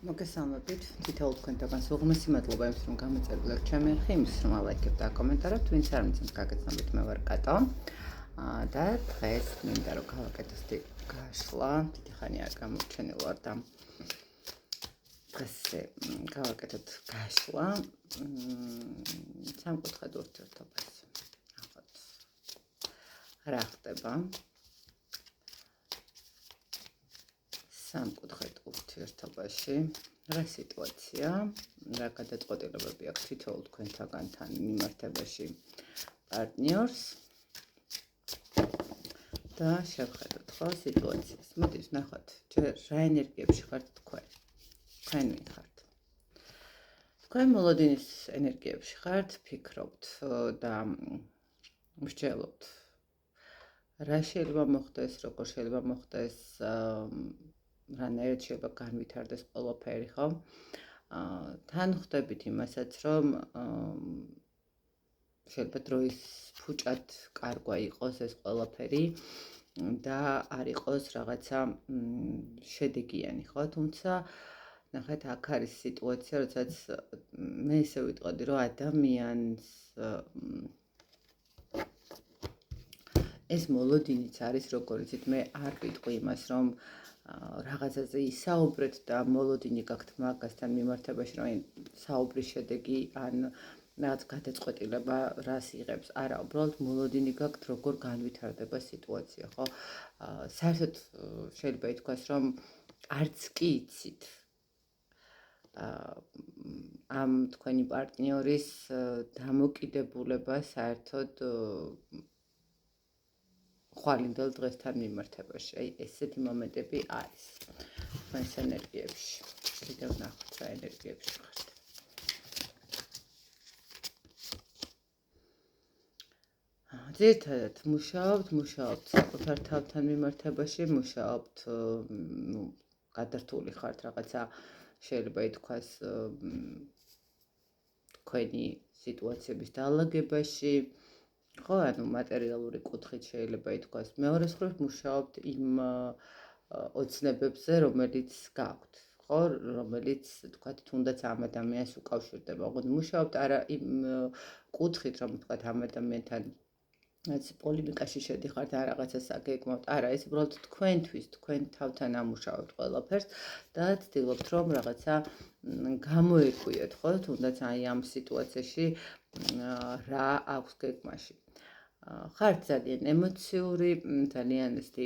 მოგესალმებით, თითოეულ თქვენთაგან სულღმისი მადლობა იმის, რომ გამოწერილეთ ჩემი არხი, იმის, რომ ალაიქებთ და აკომენტარებთ, ვინც არ მიცემს გაგეცნობით, მე ვარ კატო. და დღეს მინდა რომ გავაკეთოთ გაშლა, დიდი ხანი არ გამორჩენილ ვარ და დღეს გავაკეთოთ გაშლა სამკუთხედ ურთიერთობაზე. ახლა რა ხდება? სამკუთხედ ურთიერთობაში რა სიტუაცია, რა გადაწყვეტილებები აქვს თითოეულ თქვენთაგანთან მიმართებაში პარტნიორს და შევხედოთ ხო სიტუაციას. მოდით ნახოთ, რა ენერგიებში ხართ თქვენ ვინ ხართ? თქვენ მოლოდინის ენერგიებში ხართ, ფიქრობთ და მსჯელობთ. რა შეიძლება მოხდეს, როგორ შეიძლება მოხდეს, რანაირად შეიძლება განვითარდეს ყველაფერი, ხო? თან ხვდებით იმასაც, რომ შეიძლება დროის ფუჭად კარგვა იყოს ეს ყველაფერი და არ იყოს რაღაცა შედეგიანი, ხო? თუმცა ნახეთ, აქ არის სიტუაცია, როდესაც მე ისე ვიტყოდი, რომ ადამიანს ეს მოლოდინიც არის, როგორც იცით, მე არ ვიტყვი იმას, რომ რაღაცაზე ისაუბრეთ და მოლოდინი გაქვთ მაგასთან მიმართებაში, რომ საუბრის შედეგი ან რაც გადაწყვეტილება რას იღებს. არა, უბრალოდ მოლოდინი გაქვთ, როგორ განვითარდება სიტუაცია, ხო? საერთოდ შეიძლება ითქვას, რომ არც კი იცით ამ თქვენი პარტნიორის დამოკიდებულება საერთოდ ხვალინდელ დღესთან მიმართებაში. აი, ესეთი მომენტები არის თქვენს ენერგიებში. კიდევ ნახოთ, რა ენერგიებში ხართ. ძირითადად მუშაობთ საკუთარ თავთან მიმართებაში, მუშაობთ, გადართული ხართ რაღაცა, შეიძლება ითქვას, თქვენი სიტუაციების დაალაგებაში. ხო, ანუ მატერიალური კუთხით შეიძლება ითქვას. მეორე მხრივ მუშაობთ იმ ოცნებებზე, რომელიც გაქვთ, ხო, რომელიც თქვათ თუნდაც ამ ადამიანს უკავშირდება. ოღონდ მუშაობთ არა იმ კუთხით, რომ თქვათ ამ ადამიანთან რაც პოლემიკაში შედიხართ, ან რაღაცას აგეგმავთ. არა, ეს უბრალოდ თქვენთვის, თქვენ თავთან ამუშავებთ ყველაფერს და ცდილობთ, რომ რაღაცა გამოეკვიოთ, ხო, თუნდაც აი ამ სიტუაციაში რა აქვს გეგმაში. ხართ ძალიან ემოციური, ძალიან ისეთი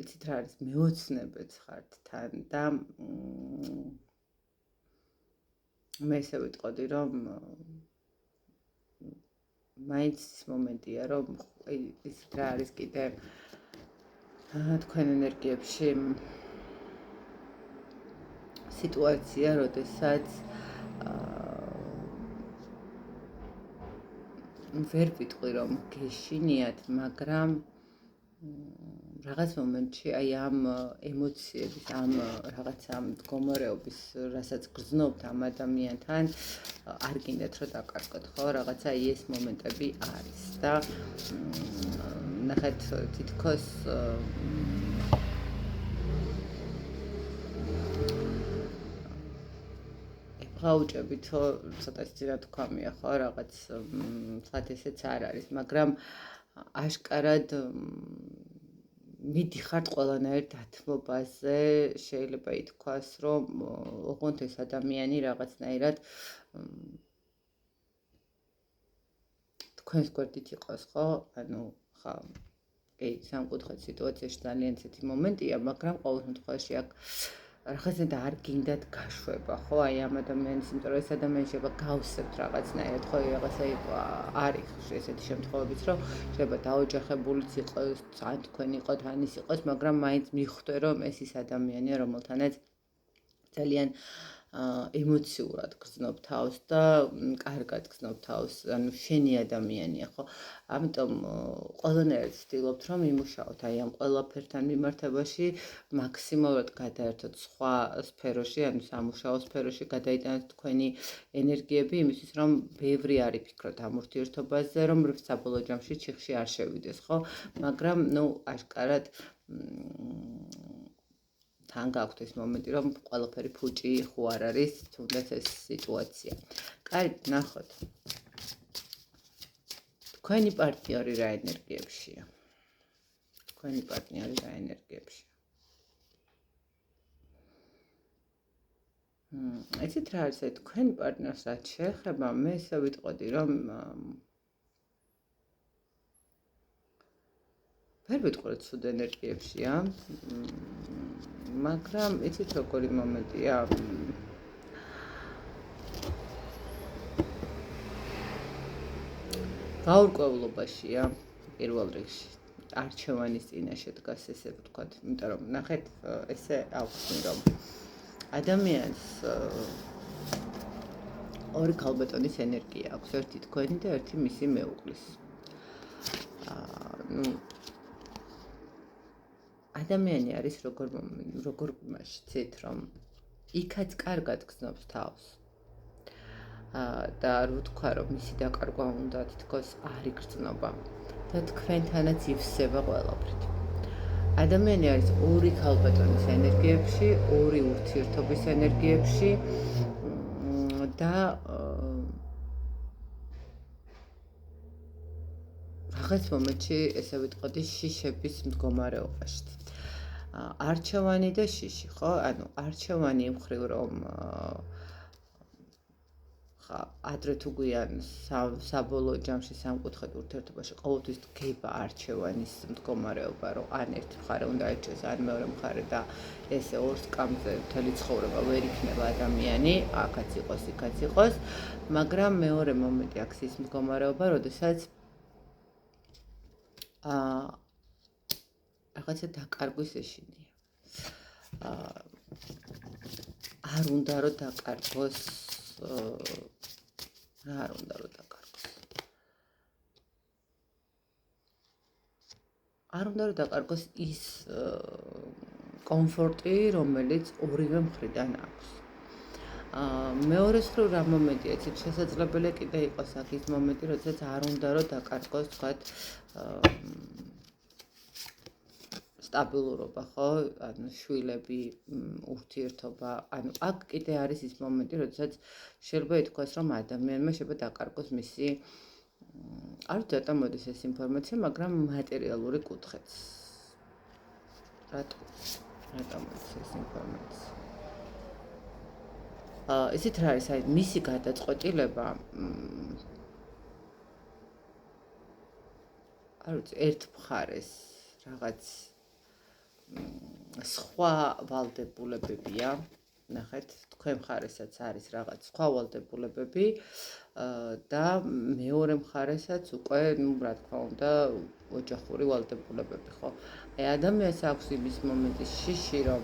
იცით რა არის, მეოცნებიც ხართ თან და მე ისე ვიტყოდი, რომ მაინც ის მომენტია, რომ იცით რა არის კიდე თქვენ ენერგიებში სიტუაცია, როდესაც ვერ ვიტყვი, რომ გეშინიათ, მაგრამ რაღაც მომენტში აი ამ ემოციების, ამ რაღაცა მდგომარეობის, რასაც გრძნობთ ამ ადამიანთან, არ გინდათ რომ დაკარგოთ, ხო? რაღაცა ეს მომენტები არის და ნახეთ, თითქოს გაუჭებით, ცოტა ძირა თქვამია, ხო, რაღაც თქვათ ესეც არ არის, მაგრამ აშკარად მიდიხართ ყველანაირ დათმობაზე, შეიძლება ითქვას, რომ ოღონდ ეს ადამიანი რაღაცნაირად თქვენს გვერდით იყოს, ხო? ანუ ხა კი, სამკუთხედ სიტუაციაში ძალიან ცეთი მომენტია, მაგრამ ყოველ შემთხვევაში აქ რაღაცნაირად არ გინდათ გაშვება, ხო? აი ამ ადამიანის, იმიტომ რომ ეს ადამიანი შეიძლება გავსებთ რაღაცნაირად, ხო? რაღაცა არის ესეთი შემთხვევებიც, რომ შეიძლება დაოჯახებულიც იყოს, ან თქვენ იყოთ, ან ის იყოს, მაგრამ მაინც მიხვდე, რომ ეს ის ადამიანია, რომელთანაც ძალიან ემოციურად გრძნობ თავს და კარგად გრძნობ თავს, ანუ შენი ადამიანია, ხო? ამიტომ ყველანაირად ვცდილობთ, რომ იმუშაოთ აი ამ ყველაფერთან მიმართებაში, მაქსიმალურად გადაერთოთ სხვა სფეროში, ანუ სამუშაო სფეროში გადაიტანოთ თქვენი ენერგიები, იმისთვის, რომ ბევრი არ იფიქროთ ამ ურთიერთობაზე, რომ საბოლოო ჯამში ჩიხში არ შევიდეს, ხო? მაგრამ, აშკარად თან გაქვთ ეს მომენტი, რომ ყველაფერი ფუჭი ხო არ არის, თუნდაც ეს სიტუაცია. კარგი, ნახოთ. თქვენი პარტნიორი რა ენერგიებშია? თქვენი პარტნიორი რა ენერგიებშია? იცით რა არის, თქვენი პარტნიორს რაც შეეხება, მე ისე ვიტყოდი, რომ ვერ ვიტყოდი ცუდ ენერგიებშია, მაგრამ იცით როგორი მომენტია, გაურკვევლობაშია პირველ რიგში. არჩევანის წინაშე დგას, ესე ვთქვათ, იმიტომ რომ ნახეთ, ესე აუხსნი, რომ ადამიანს ორი ქალბატონის ენერგია აქვს, ერთი თქვენი და ერთი მისი მეუღლის. ადამიანი არის როგორ მაშცით, რომ იქაც კარგად გრძნობს თავს. და რო თქვა, რომ მისი დაკარგვა უნდა თითქოს არ იგრძნობა და თქვენთანაც ივსება ყველაფრით. ადამიანი არის ორი ქალბატონის ენერგიებში, ორი ურთიერთობის ენერგიებში და რაღაც მომენტში ესე ვიტყოდი შიშების მდგომარეობაში. არჩევანი და შიში, ხო? ანუ არჩევანი იმხრივ რომ ადრე თუ გვიან საბოლოო ჯამში სამკუთხედ ურთიერთობაში ყოველთვის დგება არჩევანის მდგომარეობა, რომ ან ერთი მხარე უნდა არჩეს, ან მეორე მხარე და ესე ორ სკამზე მთელი ცხოვრება ვერ იქნება ადამიანი, აქაც იყოს, იქაც იყოს, მაგრამ მეორე მომენტი აქვს ის მდგომარეობა, როდესაც რაღაცა დაკარგვის ეშინია. არ უნდა რომ დაკარგოს არ უნდა რომ დაკარგოს. არ უნდა რომ დაკარგოს ის კომფორტი, რომელიც ორივე მხრიდან აქვს. მეორე მხრივ რა მომენტია, იცით, შესაძლებელია კიდე იყოს აქ ის მომენტი, როდესაც არ უნდა რომ დაკარგოს, თქვათ, სტაბილურობა, ხო? ანუ შვილები, ურთიერთობა, ანუ აქ კიდე არის ის მომენტი, როდესაც შეიძლება ითქვას, რომ ადამიანმა შეიძლება დაკარგოს მისი, არ ვიცი, რატომ მოდის ეს ინფორმაცია, მაგრამ მატერიალური კუთხეც. რატომ მოდის ეს ინფორმაცია? ისეთ რა არის, აი, მისი გადაწყვეტილება, არ ვიცი, ერთ მხარეს რაღაც სხვა ვალდებულებებია, ნახეთ, თქვენ მხარესაც არის რაღაც სხვა ვალდებულებები და მეორე მხარესაც უკვე, რა თქმა უნდა, ოჯახური ვალდებულებები, ხო? აი, ადამიანს აქვს იმის მომენტი შიში, რომ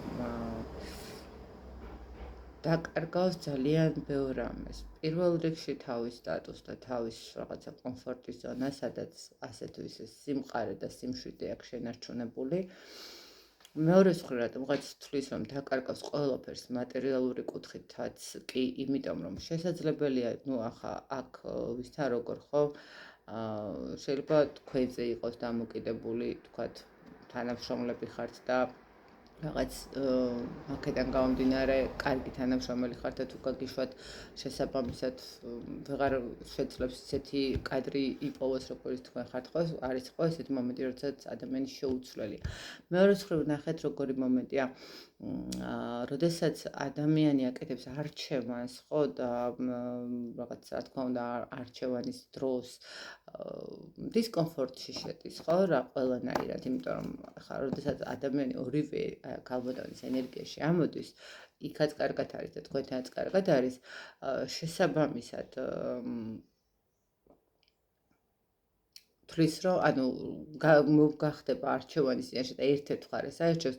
დაკარგავს ძალიან ბევრ რამეს. პირველ რიგში თავის სტატუსს და თავის რაღაცა კომფორტის ზონა, სადაც ასე თუ ისე სიმყარე და სიმშვიდე აქვს შენარჩუნებული. მეორე მხრივ რატომღაც თვლის, რომ დაკარგავს ყველაფერს მატერიალური კუთხითაც კი, იმიტომ რომ შესაძლებელია, ახლა აქ ვისთან როგორ ხო, შეიძლება თქვენზე იყოს დამოკიდებული, თქვათ, თანამშრომლები ხართ და რაღაც აქედან გამომდინარე, კარგი თანამშრომელი ხართ და თუ გაგიშვათ შესაბამისად ვეღარ შეძლებს ისეთი კადრი იპოვოს, როგორც თქვენ ხართ, ხო? არის ხო ესეთი მომენტი, როდესაც ადამიანი შეუცვლელია. მეორე მხრივ ნახეთ, როგორი მომენტია, როდესაც ადამიანი აკეთებს არჩევანს, ხო, და რაღაც, რა თქმა უნდა, არჩევანის დროს დისკომფორტში შედის, ხო, რა ყველანაირად, იმიტომ რომ ხა, როდესაც ადამიანი ორივე ქალბატონის ენერგიაში ამოდის, იქაც კარგად არის და თქვენთანაც კარგად არის, შესაბამისად თვლის, რომ ანუ გახდება არჩევანის წინაშე და ერთ-ერთ მხარეს აირჩევს,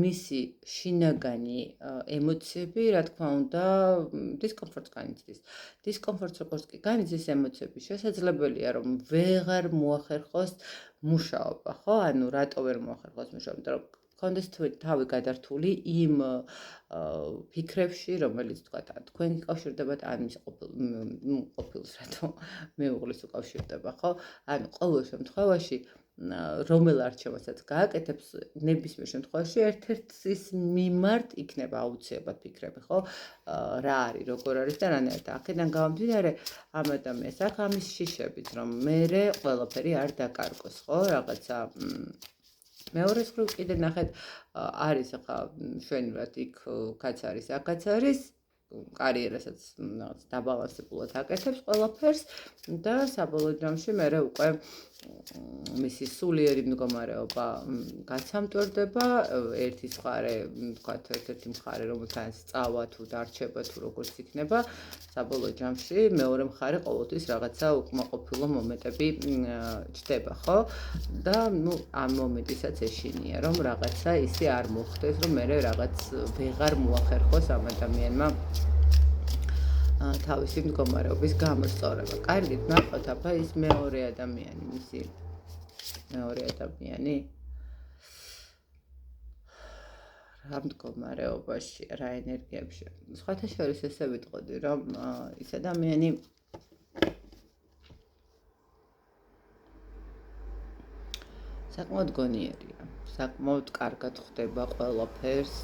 მისი შინაგანი ემოციები, რა თქმა უნდა, დისკომფორტს განიცდის. დისკომფორტს როგორც კი განიცდის ემოციები, შესაძლებელია, რომ ვეღარ მოახერხოს მუშაობა, ხო? ანუ რატო ვერ მოახერხოს მუშაობა? იმიტომ რომ გქონდეს თავი გადართული იმ ფიქრებში, რომელიც თქვა, თქვენ გიკავშირდებათ ან მის ყოფილს, რატო მეუღლის უკავშირდება, ხო? ანუ ყოველ შემთხვევაში რომელ არჩევანსაც გააკეთებს, ნებისმიერ შემთხვევაში ერთ-ერთის მიმართ იქნება აუცილებლად ფიქრები, ხო? რა არის, როგორ არის და რანაირად. აქედან გამომდინარე, ამ ადამიანს აქვს ამის შიშებიც, რომ მერე ყველაფერი არ დაკარგოს, ხო? რაღაცა მეორეს მხრივ კიდე ნახეთ, არის ახლა შვენივრად იქ კაც არის, აქაც არის, კარიერასაც რაღაც დაბალანსებულად აკეთებს ყველაფერს და საბოლოო ჯამში მერე უკვე მისი სულიერი მდგომარეობა გაცამტვერდება, ერთის მხარე, ვთქვათ, ერთ-ერთი მხარე, რომელთანაც წავა თუ დარჩება თუ როგორც იქნება, საბოლოო ჯამში მეორე მხარე ყოველთვის რაღაცა უკმაყოფილო მომენტები ჩდება, ხო? და ამ მომენტისაც ეშინია, რომ რაღაცა ისე არ მოხდეს, რომ მერე რაღაც ვეღარ მოახერხოს ამ ადამიანმა თავისი მდგომარეობის გამოსწორება. კარგით, ნახოთ, აბა ის მეორე ადამიანი, მისი მეორე ადამიანი რა მდგომარეობაში, რა ენერგიებში. სხვათა შორის ესე ვიტყოდი, რომ ის ადამიანი საკმაოდ გონიერია, საკმაოდ კარგად ხვდება ყველაფერს,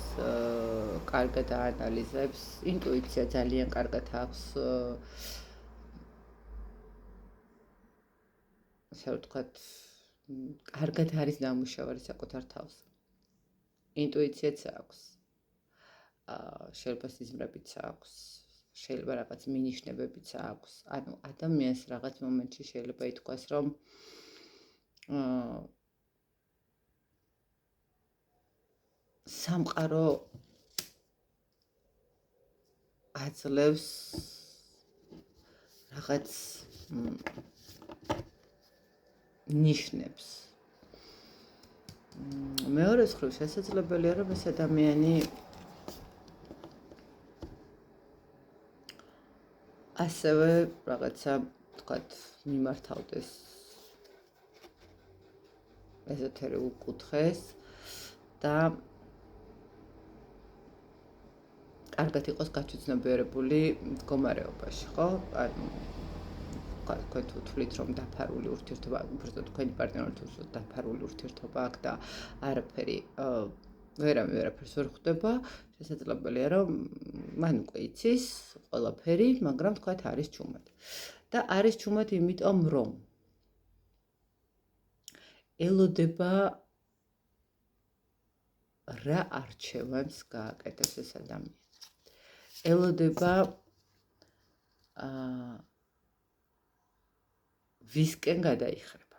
კარგად აანალიზებს, ინტუიცია ძალიან კარგად აქვს, ასე ვთქვათ, კარგად არის დამუშავარი საკუთარ თავს. ინტუიციაც აქვს, შეიძლება სიზმრებიც აქვს, შეიძლება რაღაც მინიშნებებიც აქვს. ანუ ადამიანს რაღაც მომენტში შეიძლება ითქვას, რომ სამყარო აძლევს რაღაც ნიშნებს. მეორე მხრივ შესაძლებელია, რომ ეს ადამიანი ასევე რაღაცა, ვთქვათ, მიმართავდეს ეზოთერიკულ კუთხეს და კარგად იყოს გაჩვენებიერებული მდგომარეობაში, ხო? ანუ თქვენ თუ თვლით, რომ დაფარული ურთიერთობა, უბრალოდ თქვენი პარტნიორი თუ დაფარული ურთიერთობა აქვს და არაფერი ვერაფერს ვერ ხვდება, შესაძლებელია, რომ მან უკვე იცის ყველაფერი, მაგრამ თქვათ არის ჩუმად. და არის ჩუმად იმიტომ, რომ ელოდება რა არჩევანს გააკეთებს ეს ადამიანი. ელოდება ვისკენ გადაიხრება.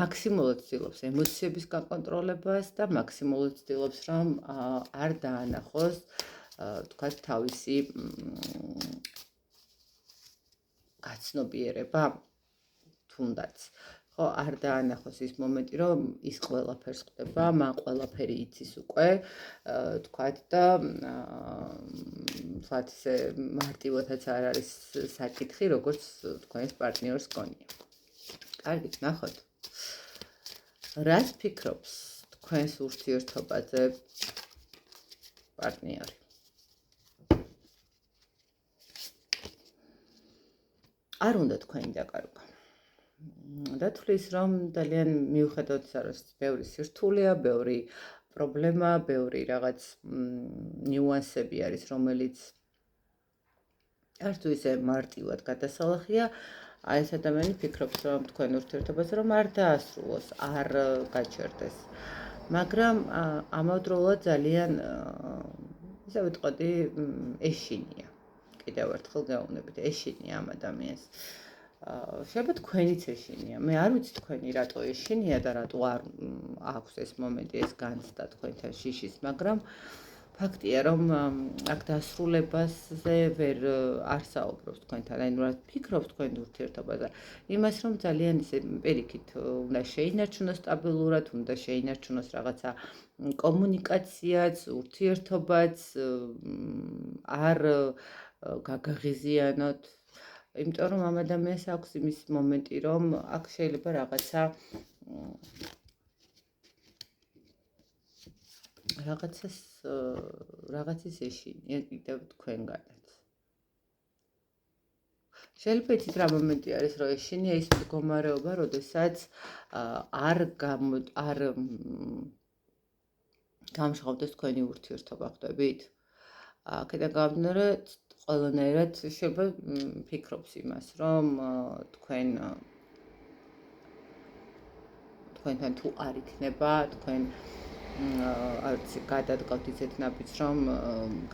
მაქსიმალურად ცდილობს ემოციების გაკონტროლებას და მაქსიმალურად ცდილობს, რომ არ დაანახოს, თქვათ, თავისი გაცნობიერება თუნდაც. ხო, არ დაანახოს ის მომენტი, რომ ის ყველაფერს ხდება, მან ყველაფერი იცის უკვე, თქვათ და თქვათ ისე მარტივადაც არ არის საკითხი, როგორც თქვენს პარტნიორს გონია. კარგით, ნახოთ. რას ფიქრობს თქვენს ურთიერთობაზე პარტნიორი? არ უნდა თქვენი დაკარგვა. და თulis, რომ ძალიან მიუხედავად ისა, რომ ბევრი სირთულეა, ბევრი პრობლემა, ბევრი რაღაც ნიუანსები არის, რომელიც არ თუ ისე მარტივად გადასალახია, ეს ადამიანი ფიქრობს, რომ თქვენ ურთიერთობაზე რომ არ დაასრულოს, არ გაჩერდეს. მაგრამ ამავდროულად ძალიან ისე ვიტყოდი, ეშინია. კიდევ ერთხელ გეუბნებით, ეშინია ამ ადამიანს. შეიძლება თქვენიც ეშინია. მე არ ვიცი თქვენი რატო ეშინია და რატო არ აქვს ეს მომენტი, ეს განცდა თქვენთან შიშის, მაგრამ ფაქტია, რომ აქ დასრულებაზე ვერ არ საუბრობს თქვენთან, ანუ რა ფიქრობს თქვენ ურთიერთობაზე. იმას, რომ ძალიან ისე პირიქით უნდა შეინარჩუნოს სტაბილურად, უნდა შეინარჩუნოს რაღაცა კომუნიკაციაც, ურთიერთობაც, არ გაგაღიზიანოთ. იმიტომ რომ ამ ადამიანს აქვს იმის მომენტი, რომ აქ შეიძლება რაღაცის ეშინია კიდევ თქვენგანაც. შეიძლება იცით რა მომენტი არის, რომ ეშინია ის მდგომარეობა, როდესაც არ გამშღავდეს თქვენი ურთიერთობა, ხვდებით? აქედან გამომდინარე, ყველანაირად შეიძლება ფიქრობს იმას, რომ თქვენთან თუ არ იქნება, თქვენ არც გადადგავთ ისეთ ნაბიჯს, რომ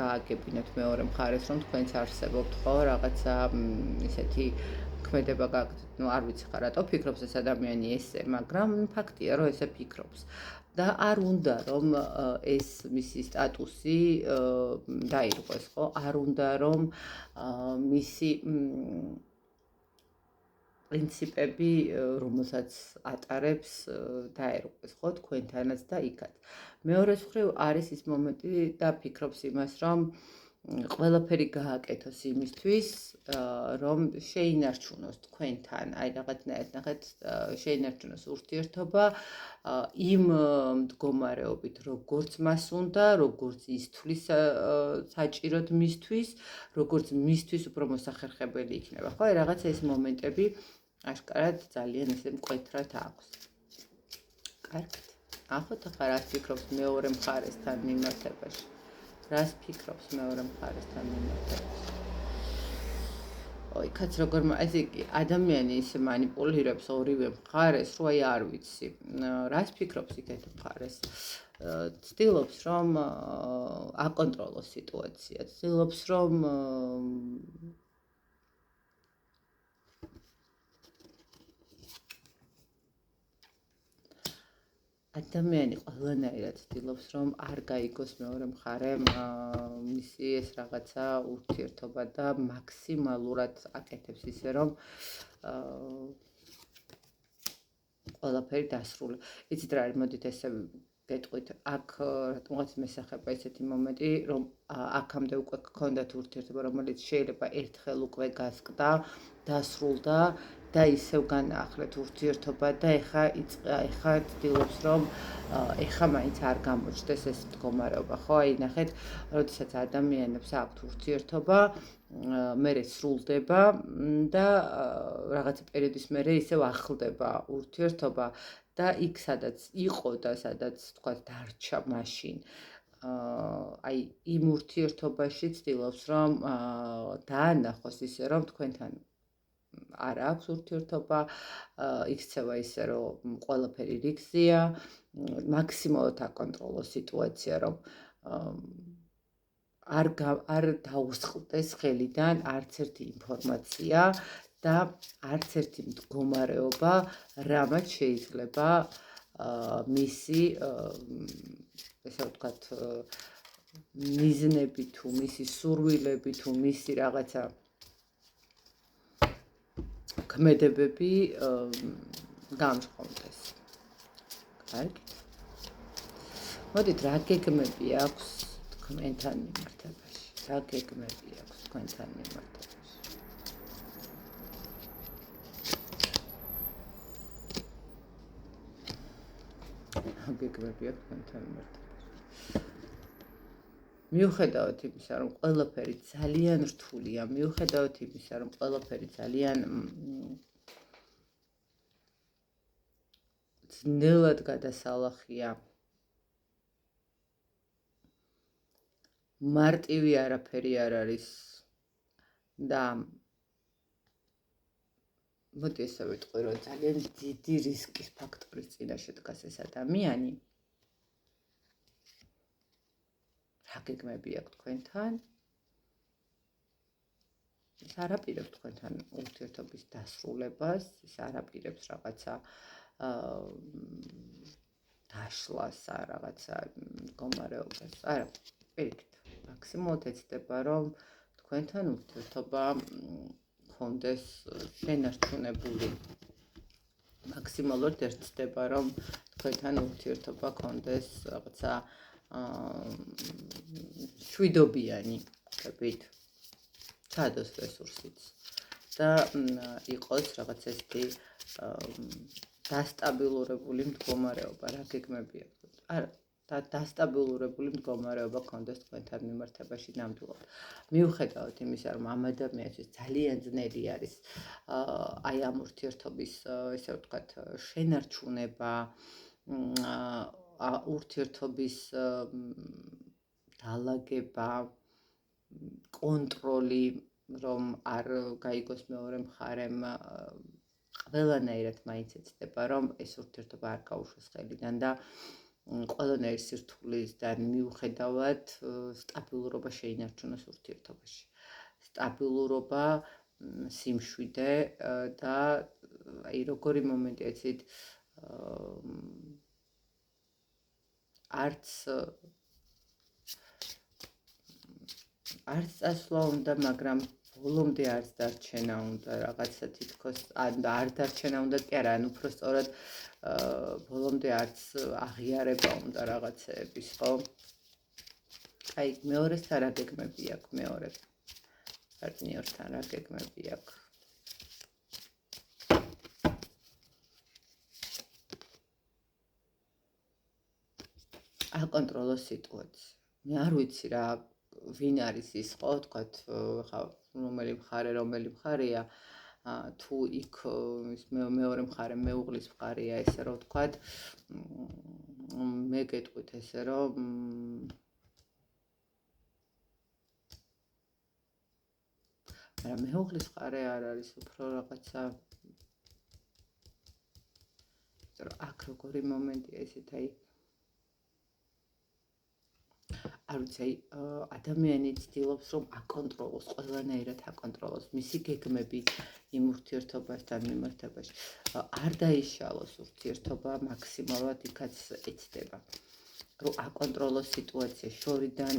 გააგებინებთ მეორე მხარეს, რომ თქვენც არსებობთ, ხო, რაღაცა ისეთი ქმედება გააკეთეთ, არ ვიცი ხა რატო ფიქრობს ეს ადამიანი ესე, მაგრამ ფაქტია, რომ ესე ფიქრობს. და არ უნდა რომ ეს მისი სტატუსი დაირღვეს, ხო? არ უნდა რომ მისი პრინციპები, რომელსაც ატარებს, დაერღვეს, ხო, თქვენთანაც და იქაც. მეორეს მხრივ არის ის მომენტი და ფიქრობს იმას, რომ ყველაფერი გააკეთოს იმისთვის, რომ შეინარჩუნოს თქვენთან, აი რაღაცნაირად ნახეთ, შეინარჩუნოს ურთიერთობა იმ მდგომარეობით, როგორც მას უნდა, როგორც ის თვლის საჭიროდ მისთვის, როგორც მისთვის უფრო მოსახერხებელი იქნება, ხო? აი რაღაცა ეს მომენტები აშკარად ძალიან ესე მკვეთრად აქვს. კარგად. ახოთ ახლა რას ფიქრობს მეორე მხარესთან მიმართებაში? რას ფიქრობს მეორე მხარესთან მიმართებაში? იქაც როგორ ესე იგი ადამიანი ისე მანიპულირებს ორივე მხარეს, რომ აი არ ვიცი. რას ფიქრობს იქეთ მხარეს? ცდილობს რომ აკონტროლოს სიტუაცია, ცდილობს რომ ადამიანი ყველანაირად ცდილობს რომ არ გაიგოს მეორე მხარემ მისი ეს რაღაცა ურთიერთობა და მაქსიმალურად აკეთებს ისე რომ ყველაფერი დასრულდა. იცით რა არის, მოდით ესე გეტყვით, აქ რატომღაც მესახება ესეთი მომენტი, რომ აქამდე უკვე გქონდათ ურთიერთობა, რომელიც შეიძლება ერთხელ უკვე გასკდა, დასრულდა და ისევ განაახლეთ ურთიერთობა და ეხა ცდილობს რომ ეხა მაინც არ გამოჩნდეს ეს მდგომარეობა, ხო? აი ნახეთ, როდესაც ადამიანებს აქვთ ურთიერთობა, მერე სრულდება და რაღაცა პერიოდის მერე ისევ ახლდება ურთიერთობა და იქ სადაც იყო და სადაც თქვა დარჩა მაშინ აი იმ ურთიერთობაში ცდილობს რომ დაანახოს ისე რომ თქვენთან არ აქვს ურთიერთობა, იქცევა ისე რომ ყველაფერი რიგზია, მაქსიმალურად აკონტროლოს სიტუაცია, რომ არ დაუსხლტეს ხელიდან არც ერთი ინფორმაცია და არც ერთი მდგომარეობა, რამაც შეიძლება მისი ესე ვთქვათ მიზნები თუ მისი სურვილები თუ მისი რაღაცა ქმედებები გამჟღავნდეს. კარგი. მოდით რა გეგმები აქვს თქვენთან მიმართებაში? რა გეგმები აქვს თქვენთან მიმართებაში? რა გეგმები აქვს თქვენთან მიმართებაში? მიუხედავად იმისა, რომ ყველაფერი ძალიან რთულია, მიუხედავად იმისა, რომ ყველაფერი ძალიან ძნელად გადასალახია, მარტივი არაფერი არ არის და მოდი ესე ვიტყვი, რომ ძალიან დიდი რისკის ფაქტორის წინაშე დგას ეს ადამიანი. რა გეგმები აქვს თქვენთან? ის არ აპირებს თქვენთან ურთიერთობის დასრულებას, ის არ აპირებს რაღაცა დაშლას, რაღაცა მდგომარეობას. არა, პირიქით, მაქსიმალურად ეცდება, რომ თქვენთან ურთიერთობა გქონდეს შენარჩუნებული. მაქსიმალურად ეცდება, რომ თქვენთან ურთიერთობა გქონდეს რაღაცა შვიდობიანი, ხვდებით? სადოს რესურსიც და იყოს რაღაც ესეთი დასტაბილურებული მდგომარეობა, რა გეგმები აქვს? არა, დასტაბილურებული მდგომარეობა გქონდეს თქვენთან მიმართებაში ნამდვილად. მიუხედავად იმისა, რომ ამ ადამიანისთვის ძალიან ძნელი არის აი ამ ურთიერთობის, ესე ვთქვათ, შენარჩუნება, ურთიერთობის დალაგება, კონტროლი, რომ არ გაიგოს მეორე მხარემ, ყველანაირად მაინც ეცდება, რომ ეს ურთიერთობა არ გაუშვეს ხელიდან და ყველანაირი სირთულისგან მიუხედავად სტაბილურობა შეინარჩუნოს ურთიერთობაში. სტაბილურობა, სიმშვიდე და აი როგორი მომენტი ეცით არც წასვლა უნდა, მაგრამ ბოლომდე არც დარჩენა უნდა, რაღაცა თითქოს არ დარჩენა უნდა კი არა, ან უფრო სწორად ბოლომდე არც აღიარება უნდა რაღაცეების, ხო? აი, მეორესთან რა გეგმები აქვს, მეორე პარტნიორთან რა გეგმები აქვს? აკონტროლოს სიტუაცია. მე არ ვიცი რა, ვინ არის ის, ხო, თქვათ, ხა რომელი მხარეა, თუ იქ ის მეორე მხარე მეუღლის მხარეა, ესე რომ ვთქვათ, მე გეტყვით ესე რომ მაგრამ მეუღლის მხარე არ არის უფრო რაღაცა, აქ როგორი მომენტია ესეთ, აი არ ვიცი, ადამიანი ცდილობს, რომ აკონტროლოს, ყველანაირად აკონტროლოს მისი გეგმები იმ ურთიერთობასთან მიმართებაში. არ დაიშალოს ურთიერთობა მაქსიმალურად იქაც ეცდება. რომ აკონტროლოს სიტუაცია, შორიდან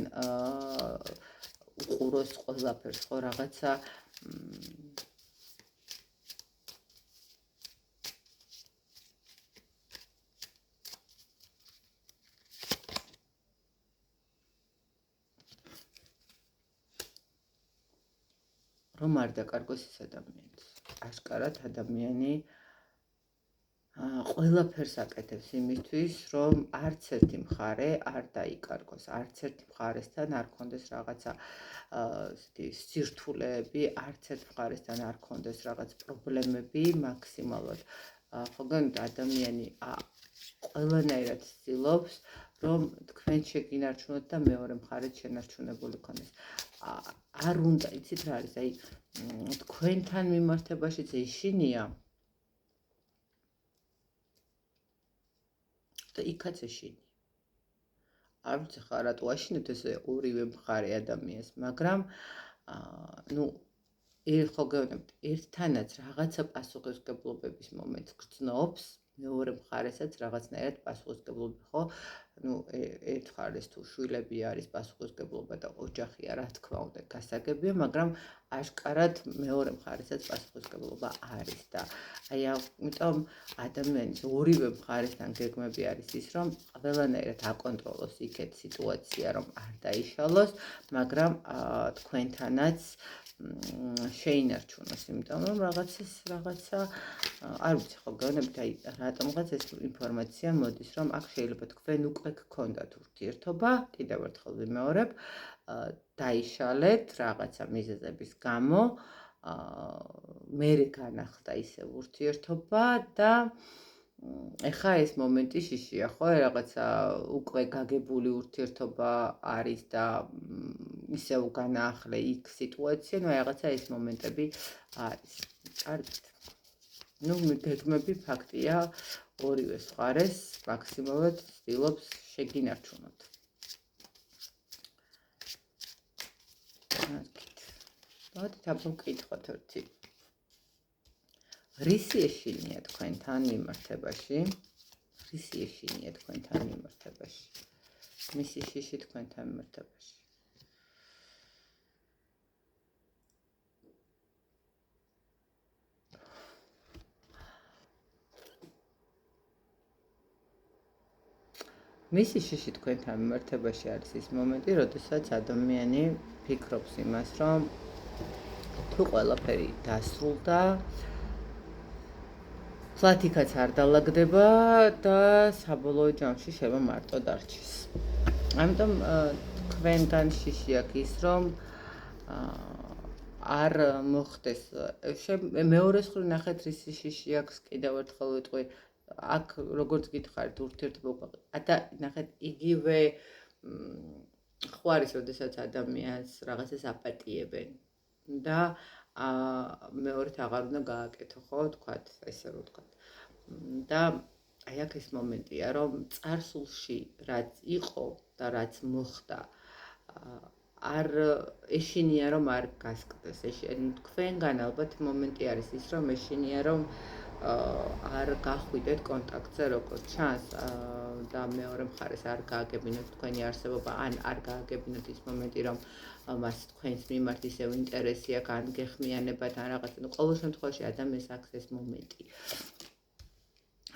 უყუროს ყველაფერს, ხო, რაღაცა რომ არ დაკარგოს ეს ადამიანს. აშკარად ადამიანი ყველაფერს აკეთებს იმისთვის, რომ არც ერთი მხარე არ დაიკარგოს, არც ერთი მხარესთან არ ქონდეს რაღაცა სირთულეები, არც ერთ მხარესთან არ ქონდეს რაღაც პრობლემები მაქსიმალურად. ხო გონით, ადამიანი ყველანაირად ცდილობს, რომ თქვენ შეგინარჩუნოთ და მეორე მხარეც შენარჩუნებული ქონდეს. არ უნდა, იცით რა არის, აი თქვენთან მიმართებაშიც ეშინია და იქაც ეშინია. არ ვიცი ხა რატო აშინებთ ესე ორივე მხარე ადამიანს, მაგრამ ხო გეუბნებთ, ერთთანაც რაღაცა პასუხისმგებლობების მომენტს გრძნობს, მეორე მხარესაც რაღაცნაირად პასუხისმგებლობა, ხო? ერთ მხარეს თუ შვილები არის პასუხისმგებლობა და ოჯახია, რა თქმა უნდა, გასაგებია, მაგრამ აშკარად მეორე მხარესაც პასუხისმგებლობა არის და აი ამიტომ ადამიანის ორივე მხარესთან გეგმები არის ის, რომ ყველანაირად აკონტროლოს იქეთ სიტუაცია, რომ არ დაიშალოს, მაგრამ თქვენთანაც შეინარჩუნოს, იმიტომ რომ რაღაცა არ ვიცი, ხო გეუბნებით, აი რატომღაც ეს ინფორმაცია მოდის, რომ აქ შეიძლება თქვენ უკვე გქონდათ ურთიერთობა, კიდევ ერთხელ ვიმეორებ, დაიშალეთ რაღაცა მიზეზების გამო, მერე განახლდა ისევ ურთიერთობა და ეხა ეს მომენტი შიშია, ხო, რაღაცა უკვე გაგებული ურთიერთობა არის და ისევ განაახლე იქ სიტუაცია, რაღაცა ეს მომენტები არის. კარგით. გეგმები ფაქტია, ორივე მხარეს მაქსიმალურად ცდილობს შეგინარჩუნოთ. მოდით ვკითხოთ ერთი. რისი ეშინია თქვენთან მიმართებაში? რისი ეშინია თქვენთან მიმართებაში? მისი შიში თქვენთან მიმართებაში? მისი შიში თქვენთან მიმართებაში არის ის მომენტი, როდესაც ადამიანი ფიქრობს იმას, რომ თუ ყველაფერი დასრულდა, ფლათიკაც არ დალაგდება და საბოლოო ჯამში შევა მარტო დარჩეს. ამიტომ თქვენგან შიშია ის რომ არ მოხდეს მეორე მხრივ ნახეთ რისი შიში აქვს კიდევ ერთხელ ვიტყვი აქ როგორც გითხარით ურთიერთობა და ნახეთ იგივე ხوارის როდესაც ადამიანს რაღაცას აპატიებენ და მეორედ აღარ უნდა გააკეთო ხო თქვათ ესე რომ ვთქვათ და აი აქ ეს მომენტია რომ წარსულში რაც იყო და რაც მოხდა არ ეშინია რომ არ გასკდეს თქვენგან ალბათ მომენტი არის ის რომ ეშინია რომ არ გახვიდეთ კონტაქტზე როგორც ჩანს და მეორე მხარეს არ გააგებინოთ თქვენი არსებობა ან არ გააგებინოთ ის მომენტი რომ მას თქვენს მიმართ ისევ ინტერესი აქვს ან გეხმიანებათ ან რაღაცა ნუ ყოველ შემთხვევაში ადამიანს აქვს ეს მომენტი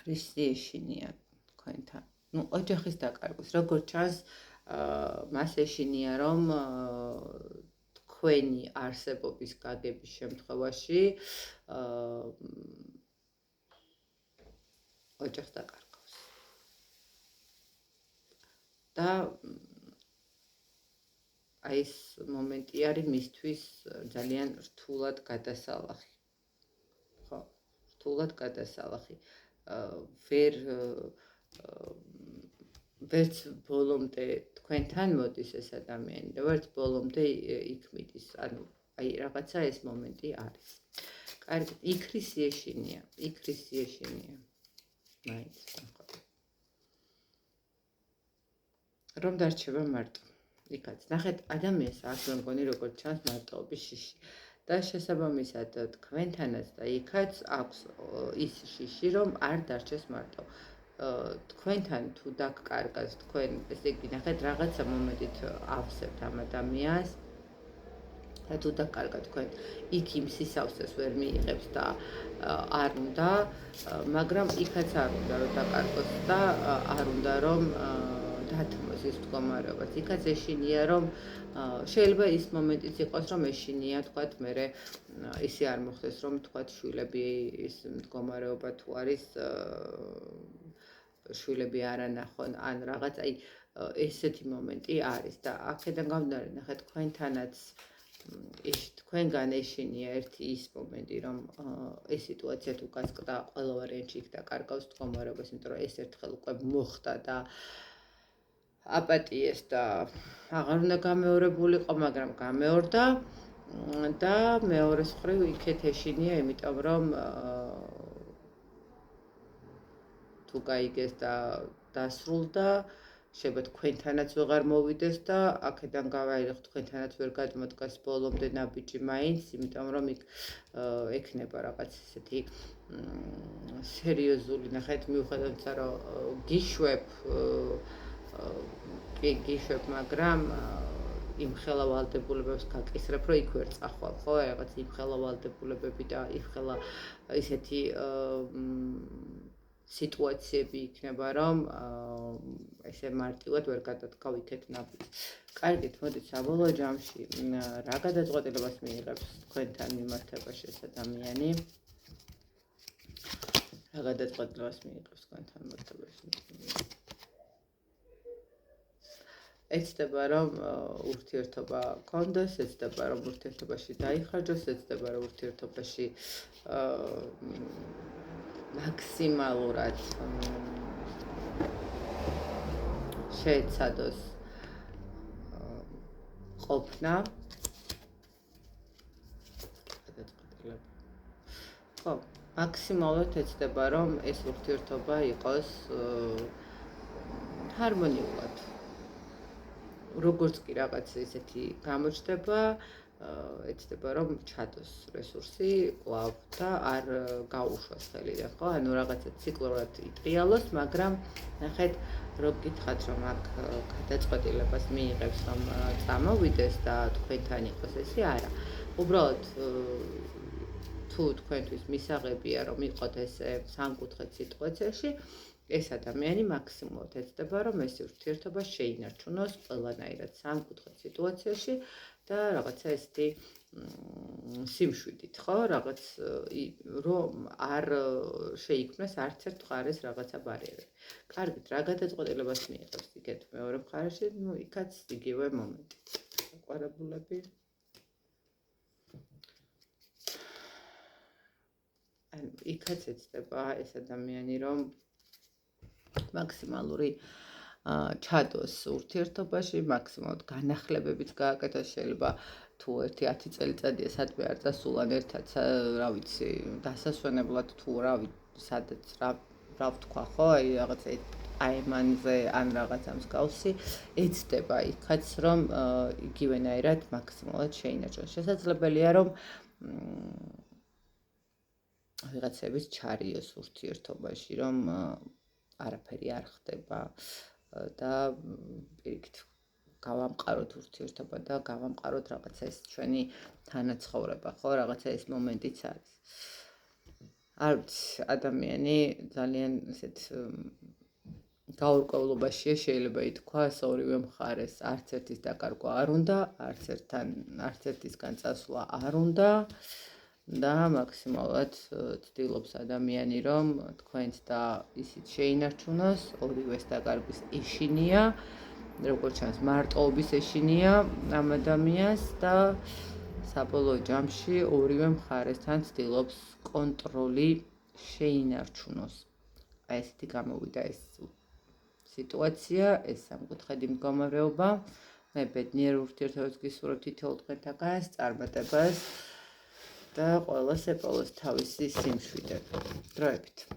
რისი ეშინია თქვენთან ნუ ოჯახის დაკარგვის როგორც ჩანს მას ეშინია რომ თქვენი არსებობის გაგების შემთხვევაში ოჯახს დაკარგავს და აი ეს მომენტი არის მისთვის ძალიან რთულად გადასალახი ხო რთულად გადასალახი ვერც ბოლომდე თქვენთან მოდის ეს ადამიანი და ვერც ბოლომდე იქ მიდის ანუ აი რაღაცა ეს მომენტი არის კარგი იქრის ეშინია მაინც რომ დარჩება მარტო იქაც ნახეთ ადამიანს აქვს მე მგონი როგორც ჩანს მარტოობის შიში და შესაბამისად თქვენთანაც და იქაც აქვს ის შიში რომ არ დარჩეს მარტო თქვენთან თუ დაგკარგას თქვენ ესე იგი ნახეთ რაღაცა მომენტით ავსებთ ამ ადამიანს და თუ დაგკარგა თქვენ იქ იმ სისავსეს ვერ მიიღებს და არ უნდა მაგრამ იქაც არ უნდა რომ დაკარგოს და არ უნდა რომ დათმოს ის მდგომარეობა იქაც ეშინია რომ შეიძლება ის მომენტიც იყოს რომ ეშინია თქვათ მე ისე არ მოხდეს რომ თქვათ შვილები ის მდგომარეობა თუ არის შვილები არ ანახონ ან რაღაც აი ესეთი მომენტი არის და აქედან გამომდინარე ნახეთ თქვენთანაც თქვენგან ეშინია ერთი ის მომენტი რომ ეს სიტუაცია თუ გასკდა ყველა ვარიანტში იქ დაკარგავს მდგომარეობას იმიტომ რომ ეს ერთხელ უკვე მოხდა და აპატიეს და აღარ უნდა გამეორებულიყო მაგრამ გამეორდა და მეორე მხრივ იქეთ ეშინია იმიტომ რომ თუ გაიგეს და დასრულდა შეიძლება თქვენთანაც ვეღარ მოვიდეს და აქედან გავაიღოთ თქვენთანაც ვერ გადმოდგას ბოლომდე ნაბიჯი მაინც იმიტომ რომ იქ ექნება რაღაც ისეთი სერიოზული ნახეთ მიუხედავად იმისა რომ გიშვებ მაგრამ იმ ხელავალდებულებებს გაკისრებ რომ იქ ვერ წახვალ ხო რაღაც იმ ხელავალდებულებები და იქ ხელა ისეთი სიტუაციები იქნება რომ ესე მარტივად ვერ გადადგავ იქეთ ნაბიჯს. კარგით, მოდით საბოლოო ჯამში რა გადაწყვეტილებას მიიღებს თქვენთან მიმართებაში ეს ადამიანი? რა გადაწყვეტილებას მიიღებს თქვენთან მიმართებაში? ეცდება რომ ურთიერთობა გქონდეს, ეცდება რომ ურთიერთობაში დაიხარჯოს, ეცდება რომ ურთიერთობაში მაქსიმალურად შეეცადოს ყოფნა. ხო, მაქსიმალურად ეცდება რომ ეს ურთიერთობა იყოს ჰარმონიულად. როგორც კი რაღაც ესეთი გამოჩნდება, ეცდება რომ ჩადოს რესურსი კვლავ და არ გაუშვას ხელიდან, ხო? ანუ რაღაცა ციკლურად იტრიალოს, მაგრამ ნახეთ, რო გითხათ რომ აქ გადაწყვეტილებას მიიღებს რომ წამოვიდეს და თქვენთან იყოს ესე არა. უბრალოდ თუ თქვენთვის მისაღებია რომ იყოთ ესე სამკუთხედ სიტუაციაში, ეს ადამიანი მაქსიმუმად ეცდება, რომ ეს ურთიერთობა შეინარჩუნოს ყველანაირად სამკუთხედ სიტუაციაში და რაღაცა ესეთი სიმშვიდით, ხო? რაღაც რომ არ შეიქმნას არც ერთ მხარეს რაღაცა ბარიერი. კარგით, რა გადაწყვეტილებას მიიღებს იქეთ მეორე მხარეში, იქაც იგივე მომენტი. საყვარებულები. იქაც ეცდება ეს ადამიანი, რომ მაქსიმალური ჩადოს ურთიერთობაში, მაქსიმალურად განახლებებით გააკეთოს, შეიძლება თუ 1-10 წელიწადია სადმე არ დასულან ერთად, რა ვიცი, დასასვენებლად თუ სადაც რა ვთქვა, ხო, აი რაღაცა აემანზე ან რაღაცა მსგავსი, ეცდება იქაც, რომ იგივენაირად მაქსიმალურად შეინარჩუნოს. შესაძლებელია, რომ ვიღაცების ჩარიოს ურთიერთობაში, რომ არაფერი არ ხდება და პირიქით გავამყაროთ ურთიერთობა და გავამყაროთ რაღაცა ეს ჩვენი თანაცხოვრება, ხო, რაღაცა ეს მომენტიც არის. არ ვიცი, ადამიანი ძალიან ესეთ გაურკვევლობაშია, შეიძლება ითქვას, ორივე მხარეს არც ერთის დაკარგვა არ უნდა, არც ერთისგან წასვლა არ უნდა. და მაქსიმალურად ცდილობს ადამიანი, რომ თქვენც და ისიც შეინარჩუნოს, ორივეს დაკარგვის ეშინია, როგორც ჩანს, მარტოობის ეშინია ამ ადამიანს და საბოლოო ჯამში ორივე მხარესთან ცდილობს კონტროლი შეინარჩუნოს. აი ესეთი გამოვიდა ეს სიტუაცია, ეს სამკუთხედი მდგომარეობა. მე ბედნიერ ურთიერთობებს გისურვებ თითოეულ დღეთაგანს, წარმატებას და ყველას ეპოვოს თავისი სიმშვიდე. დროებით.